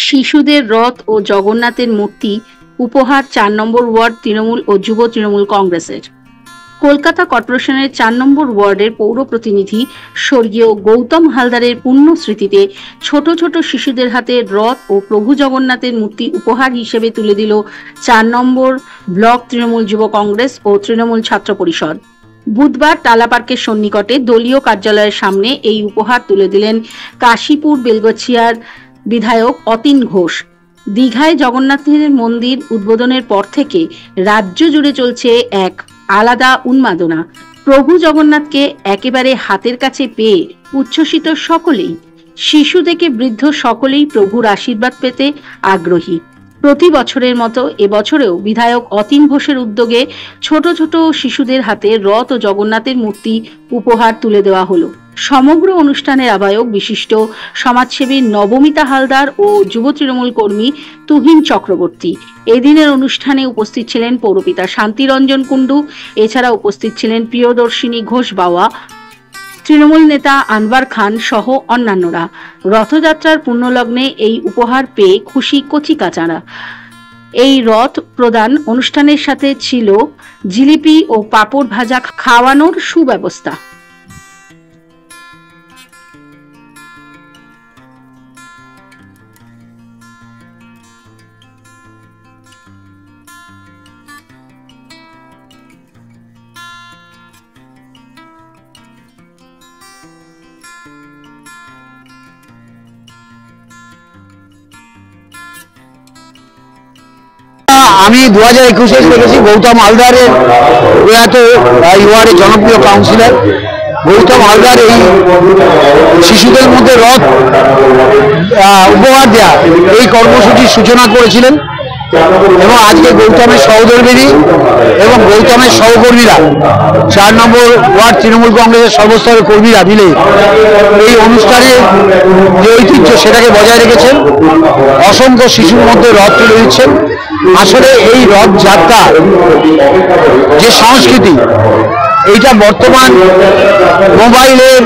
শিশুদের রথ ও জগন্নাথের মূর্তি উপহার ৪ নম্বর ওয়ার্ড তৃণমূল ও যুব তৃণমূল কংগ্রেসের। কলকাতা কর্পোরেশনের ৪ নম্বর ওয়ার্ডের পৌর প্রতিনিধি স্বর্গীয় গৌতম হালদারের পুণ্য স্মৃতিতে ছোট ছোট শিশুদের হাতে রথ ও প্রভু জগন্নাথের মূর্তি উপহার হিসেবে তুলে দিল ৪ নম্বর ব্লক তৃণমূল যুব কংগ্রেস ও তৃণমূল ছাত্র পরিষদ। বুধবার টালা পার্কের সন্নিকটে দলীয় কার্যালয়ের সামনে এই উপহার তুলে দিলেন কাশীপুর বেলগছিয়ার বিধায়ক অতীন ঘোষ। দীঘায় জগন্নাথের মন্দির উদ্বোধনের পর থেকে রাজ্য জুড়ে চলছে এক আলাদা উন্মাদনা। প্রভু জগন্নাথকে একেবারে হাতের কাছে পেয়ে উচ্ছ্বসিত সকলেই, শিশু থেকে বৃদ্ধ সকলেই প্রভুর আশীর্বাদ পেতে আগ্রহী। প্রতি বছরের মতো এবছরেও বিধায়ক অতীন ঘোষের উদ্যোগে ছোট ছোট শিশুদের হাতে রথ ও জগন্নাথের মূর্তি উপহার তুলে দেওয়া হলো। সমগ্র অনুষ্ঠানের আহ্বায়ক বিশিষ্ট সমাজসেবী নবমিতা হালদার ও যুব তৃণমূল কর্মী তুহিন চক্রবর্তী। এদিনের অনুষ্ঠানে উপস্থিত ছিলেন পৌরপিতা শান্তিরঞ্জন কুণ্ডু, এছাড়া উপস্থিত ছিলেন প্রিয়দর্শিনী ঘোষ বাওয়া, তৃণমূল নেতা আনবার খান সহ অন্যান্যরা। রথযাত্রার পুণ্যলগ্নে এই উপহার পেয়ে খুশি কচিকাচারা। এই রথ প্রদান অনুষ্ঠানের সাথে ছিল জিলিপি ও পাঁপড় ভাজা খাওয়ানোর সুব্যবস্থা। আমি 2021-এ দেখেছি গৌতম হালদারের প্রয়াত ইউআরের জনপ্রিয় কাউন্সিলর গৌতম হালদার এই শিশুদের মধ্যে রথ উপহার দেওয়া এই কর্মসূচির সূচনা করেছিলেন এবং আজকে গৌতমের সহধর্মিনী এবং গৌতমের সহকর্মীরা 4 নম্বর ওয়ার্ড তৃণমূল কংগ্রেসের সর্বস্তরের কর্মীরা মিলে এই অনুষ্ঠানের যে ঐতিহ্য সেটাকে বজায় রেখেছেন। অসংখ্য শিশুর মধ্যে রথ তুলে দিচ্ছেন। আসলে এই রথযাত্রা যে সংস্কৃতি, এইটা বর্তমান মোবাইলের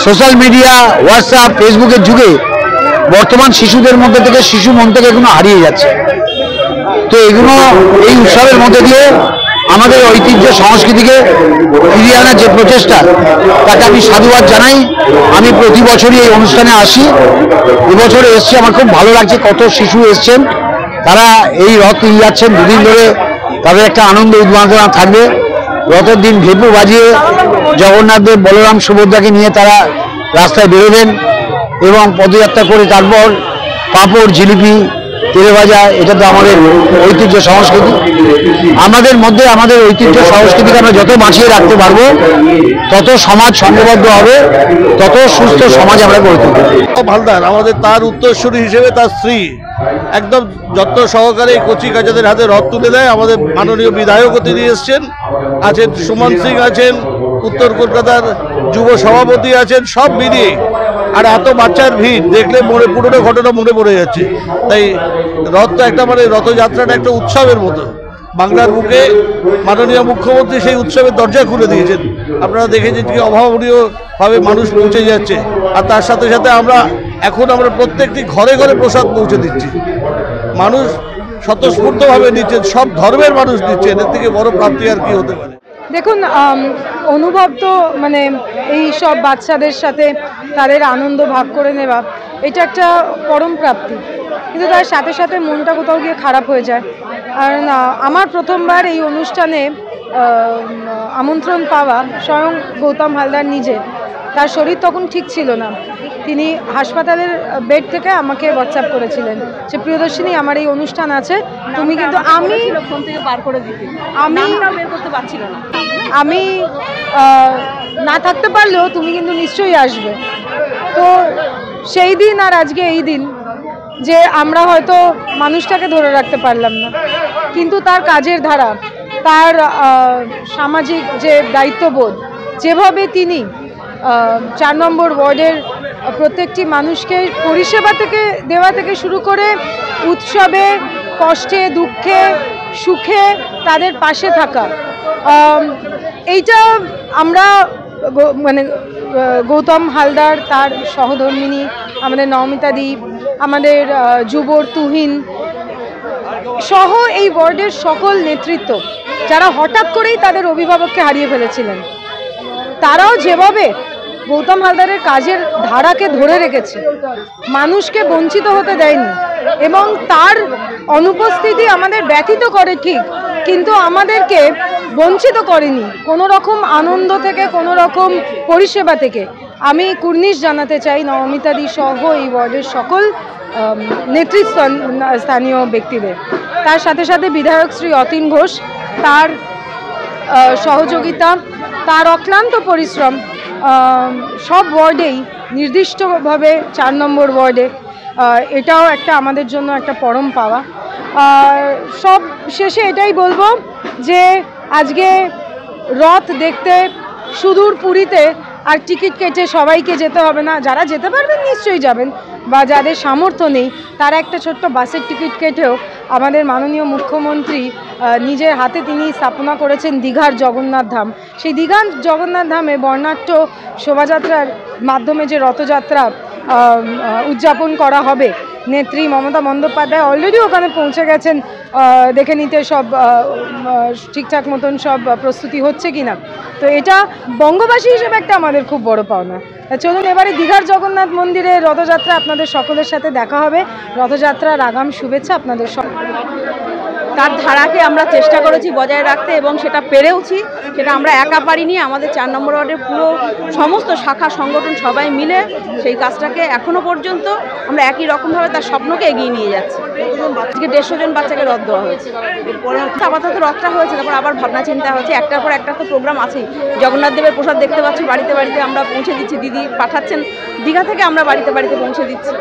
সোশ্যাল মিডিয়া হোয়াটসঅ্যাপ ফেসবুকের যুগে বর্তমান শিশুদের মধ্যে থেকে শিশু মন থেকে এগুলো হারিয়ে যাচ্ছে। তো এগুলো এই উৎসবের মধ্যে দিয়ে আমাদের ঐতিহ্য সংস্কৃতিকে ফিরিয়ে আনার যে প্রচেষ্টা, তাকে আমি সাধুবাদ জানাই। আমি প্রতি বছরই এই অনুষ্ঠানে আসি, এবছরে এসছি, আমার খুব ভালো লাগছে। কত শিশু এসছেন, তারা এই রথ নিয়ে যাচ্ছেন। দুদিন ধরে তাদের একটা আনন্দ উন্মাদনা থাকবে। রথের দিন ঢেপু বাজিয়ে জগন্নাথদেব বলরাম সুভদ্রাকে নিয়ে তারা রাস্তায় বেরোবেন এবং পদযাত্রা করে তারপর পাঁপড় জিলিপি তেলে ভাজা, এটা তো আমাদের ঐতিহ্য সংস্কৃতি। আমাদের মধ্যে আমাদের ঐতিহ্য সংস্কৃতিকে আমরা যত বাঁচিয়ে রাখতে পারবো, তত সমাজ সংঘবদ্ধ হবে, তত সুস্থ সমাজ আমরা গড়ে তুলব। হালদার আমাদের তার উত্তরসূরি হিসেবে তার স্ত্রী একদম যত্ন সহকারে কচি কাচাদের হাতে রথ তুলে দেয়। আমাদের মাননীয় বিধায়কও তিনি এসছেন, আছেন সুমন সিং, আছেন উত্তর কলকাতার যুব সভাপতি আছেন, সব মিলিয়ে। আর এত বাচ্চার ভিড় দেখলে পুরোনো ঘটনা মনে পড়ে যাচ্ছে। তাই রথ তো একটা রথযাত্রাটা একটা উৎসবের মতো। বাংলার বুকে মাননীয় মুখ্যমন্ত্রী সেই উৎসবের দরজা খুলে দিয়েছেন। আপনারা দেখেছেন কি অভাবনীয়ভাবে মানুষ পৌঁছে যাচ্ছে। আর তার সাথে সাথে আমরা প্রত্যেকটি ঘরে ঘরে প্রসাদ পৌঁছে দিচ্ছি। মানুষ স্বতঃস্ফূর্তভাবে নিচ্ছেন, সব ধর্মের মানুষ নিচ্ছেন। এর থেকে বড় প্রাপ্তি আর কি হতে পারে? দেখুন, অনুভব তো এই সব বাচ্চাদের সাথে তাদের আনন্দ ভাগ করে নেওয়া, এটা একটা পরম প্রাপ্তি। কিন্তু তার সাথে সাথে মনটা কোথাও গিয়ে খারাপ হয়ে যায়। আর আমার প্রথমবার এই অনুষ্ঠানে আমন্ত্রণ পাওয়া স্বয়ং গৌতম হালদার নিজে। তার শরীর তখন ঠিক ছিল না, তিনি হাসপাতালের বেড থেকে আমাকে হোয়াটসঅ্যাপ করেছিলেন যে প্রিয়দর্শিনী, আমার এই অনুষ্ঠান আছে, তুমি কিন্তু আমি ফোন থেকে বার করে দিতে বের করতে পারছিল না, আমি না থাকতে পারলেও তুমি কিন্তু নিশ্চয়ই আসবে। তো সেই দিন আর আজকে এই দিন, যে আমরা হয়তো মানুষটাকে ধরে রাখতে পারলাম না, কিন্তু তার কাজের ধারা, তার সামাজিক যে দায়িত্ববোধ, যেভাবে তিনি 4 নম্বর ওয়ার্ডের প্রত্যেকটি মানুষকে পরিষেবা দেওয়া থেকে শুরু করে উৎসবে, কষ্টে, দুঃখে, সুখে তাদের পাশে থাকা, এইটা আমরা গৌতম হালদার, তার সহধর্মিনী আমাদের নবমিতা দি, আমাদের যুবর তুহিন সহ এই ওয়ার্ডের সকল নেতৃত্ব যারা হঠাৎ করেই তাদের অভিভাবককে হারিয়ে ফেলেছিলেন, তারাও যেভাবে গৌতম হালদারের কাজের ধারাকে ধরে রেখেছে, মানুষকে বঞ্চিত হতে দেয়নি এবং তার অনুপস্থিতি আমাদের ব্যথিত করে ঠিক, কিন্তু আমাদেরকে বঞ্চিত করেনি কোনো রকম আনন্দ থেকে, কোনো রকম পরিষেবা থেকে। আমি কুর্নিশ জানাতে চাই নবমিতাদি সহ এই ওয়ার্ডের সকল নেতৃস্থানীয় ব্যক্তিদের। তার সাথে সাথে বিধায়ক শ্রী অতীন ঘোষ, তার সহযোগিতা, তার অক্লান্ত পরিশ্রম সব ওয়ার্ডেই, নির্দিষ্টভাবে 4 নম্বর ওয়ার্ডে, এটাও একটা আমাদের জন্য একটা পরম পাওয়া। সব শেষে এটাই বলবো যে আজকে রথ দেখতে সুদূর পুরীতে আর টিকিট কেটে সবাইকে যেতে হবে না, যারা যেতে পারবেন নিশ্চয়ই যাবেন, বা যাদের সামর্থ্য নেই তারা একটা ছোট্ট বাসের টিকিট কেটেও আমাদের মাননীয় মুখ্যমন্ত্রী নিজের হাতে তিনি স্থাপনা করেছেন দীঘার জগন্নাথ ধাম। সেই দীঘার জগন্নাথ ধামে বর্ণাঢ্য শোভাযাত্রার মাধ্যমে যে রথযাত্রা উদযাপন করা হবে, নেত্রী মমতা বন্দ্যোপাধ্যায় অলরেডি ওখানে পৌঁছে গেছেন দেখে নিতে সব ঠিকঠাক মতন সব প্রস্তুতি হচ্ছে কিনা। তো এটা বঙ্গবাসী হিসেবে একটা আমাদের খুব বড় পাওনা। চলুন এবারে দীঘার জগন্নাথ মন্দিরে রথযাত্রা আপনাদের সকলের সাথে দেখা হবে। রথযাত্রার আগাম শুভেচ্ছা আপনাদের তার ধারাকে আমরা চেষ্টা করেছি বজায় রাখতে এবং সেটা পেরেওছি। সেটা আমরা একা পারিনি, আমাদের 4 নম্বর ওয়ার্ডের পুরো সমস্ত শাখা সংগঠন সবাই মিলে সেই কাজটাকে এখনো পর্যন্ত আমরা একই রকমভাবে তার স্বপ্নকে এগিয়ে নিয়ে যাচ্ছি। আজকে 150 জন বাচ্চাকে রথ দেওয়া হয়েছে। এরপরে আপাতত রথটা হয়েছে, তারপর আবার ভাবনা চিন্তা হচ্ছে, একটার পর একটা তো প্রোগ্রাম আছেই। জগন্নাথ দেবের প্রসাদ দেখতে পাচ্ছি বাড়িতে বাড়িতে আমরা পৌঁছে দিচ্ছি, দিদি পাঠাচ্ছেন দীঘা থেকে, আমরা বাড়িতে বাড়িতে পৌঁছে দিচ্ছি।